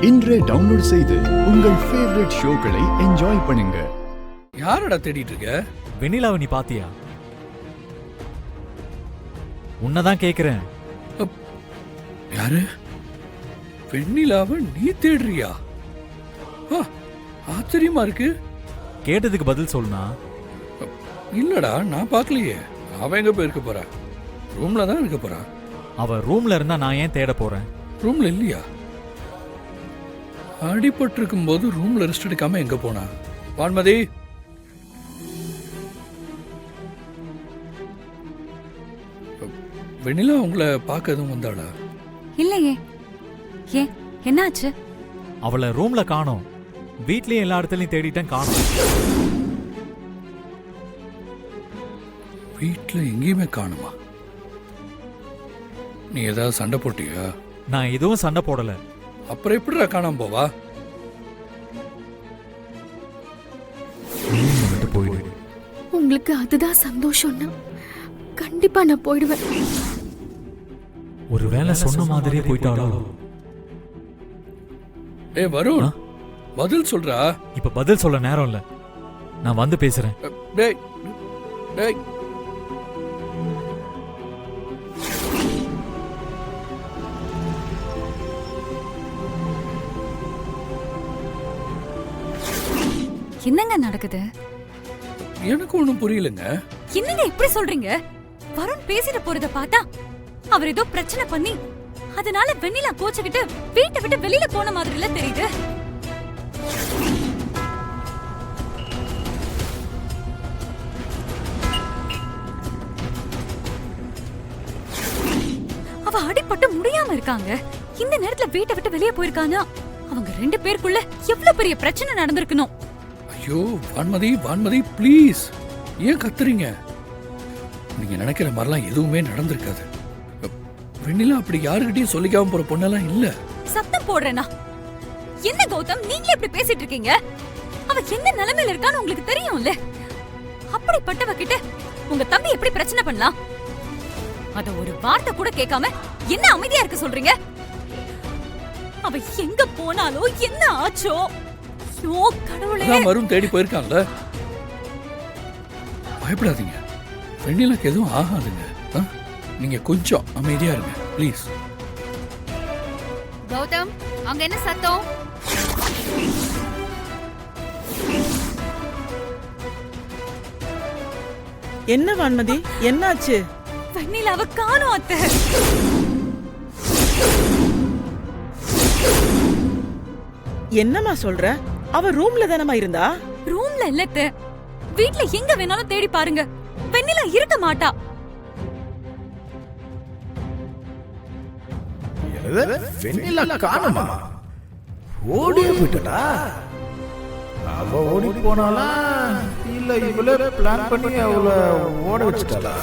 இன்றே டவுன்லோட் செய்து உங்கள் ஃபேவரட் ஷோக்களை என்ஜாய் பண்ணுங்க. யாரடா தேடிட்டு இருக்க? வெண்ணிலாவை நீ பாத்தியா? உன்னதான் கேக்குறேன். யாரு? வெண்ணிலாவை நீ தேடுறியா? ஆச்சரியமா இருக்கு. கேட்டதுக்கு பதில் சொல்லுனா. இல்லடா, நான் பார்க்கலையே. அவ எங்க போயிருக்க போறா? ரூம்ல தான் இருக்க போறா. அவ ரூம்ல இருந்தா நான் ஏன் தேட போறேன்? ரூம்ல இல்லையா? அடிபட்டு இருக்கும் போது ரூம்ல ரெஸ்ட் எடுக்காம எங்க போனா? வான்மதி, வெண்ணிலா உங்களை பார்க்க எதுவும் வந்தாளா? இல்லையே. ஏன், என்னாச்சு? அவளை ரூம்ல காணோம். வீட்லயும் எல்லா இடத்துலயும் தேடிட்டேன், காணோம். வீட்டுல எங்கேயுமே காணுமா? நீ ஏதாவது சண்டை போட்டியா? நான் எதுவும் சண்டை போடல. அப்புறம் எப்படிடா காணாம போவா? உங்களுக்கு அதுதான் சந்தோஷம்னா கண்டிப்பா நான் போயிடுவேன். ஒருவேளை சொன்ன மாதிரியே போயிட்டாளோ? வருண், பதில் சொல்றா. இப்ப பதில் சொல்ல நேரம் இல்ல, நான் வந்து பேசுறேன். டேய் டேய், என்னங்க நடக்குது? எனக்கு ஒண்ணும் புரியலங்க. என்னங்க இப்படி சொல்றீங்க? வருண் பேசிட்டு போறத பார்த்தா அவர் ஏதோ பிரச்சனை பண்ணி அதனால வெண்ணிலா கோச்சுக்கிட்டு வீட்டை விட்டு வெளியில போன மாதிரில தெரியுது. அவ அடிபட்டு முடியாம இருக்காங்க. இந்த நேரத்துல வீட்டை விட்டு வெளியே போயிருக்கானா அவங்க ரெண்டு பேருக்குள்ள எவ்வளவு பெரிய பிரச்சனை நடந்திருக்கணும். ஐயோ வான்மதி, வான்மதி ப்ளீஸ், ஏன் கத்துறீங்க? நீங்க நினைக்கிற மாதிரிலாம் எதுவுமே நடந்திருக்காது. வெண்ணிலா அப்படி யாருக்கிட்டையும் சொல்லிக்காம போற பொண்ணெல்லாம் இல்ல. சத்தம் போடுறேனா? என்ன கௌதம், நீங்களே இப்படி பேசிட்டு இருக்கீங்க? அவ என்ன நிலைமையில இருக்கான்னு உங்களுக்கு தெரியும்ல. அப்படிப்பட்டவ கிட்ட உங்க தம்பி எப்படி பிரச்சனை பண்ணலாம்? அத ஒரு வார்த்தை கூட கேட்காம என்ன அமைதியா இருக்க சொல்றீங்க? அவ எங்க போனாலோ என்ன ஆச்சோ? ஐயோ கடவுளே. வருண் தேடி போயிருக்கான்ல. பயப்படாதீங்க, வெண்ணிலாக்கு எதுவும் ஆகாதுங்க. நீங்க கொஞ்சம் அமைதியா இருங்க ப்ளீஸ். கௌதம், அங்க என்ன சத்தம்? என்ன வான்மதி, என்னாச்சு? வெண்ணிலாவை காணோம் அத்தை. என்னம்மா சொல்ற? அவ ரூம்ல தானமா இருந்தா? ரூம்ல இல்ல அத்தை, வீட்ல எங்க வேணாலும் தேடி பாருங்க, வெண்ணிலா இருக்க மாட்டா. வெண்ணிலா காணுமா? ஓடியே போயிட்டா? அவ ஓடி போனாலா இல்ல இவளே பிளான் பண்ணி அவளை ஓட வச்சுட்டாளா?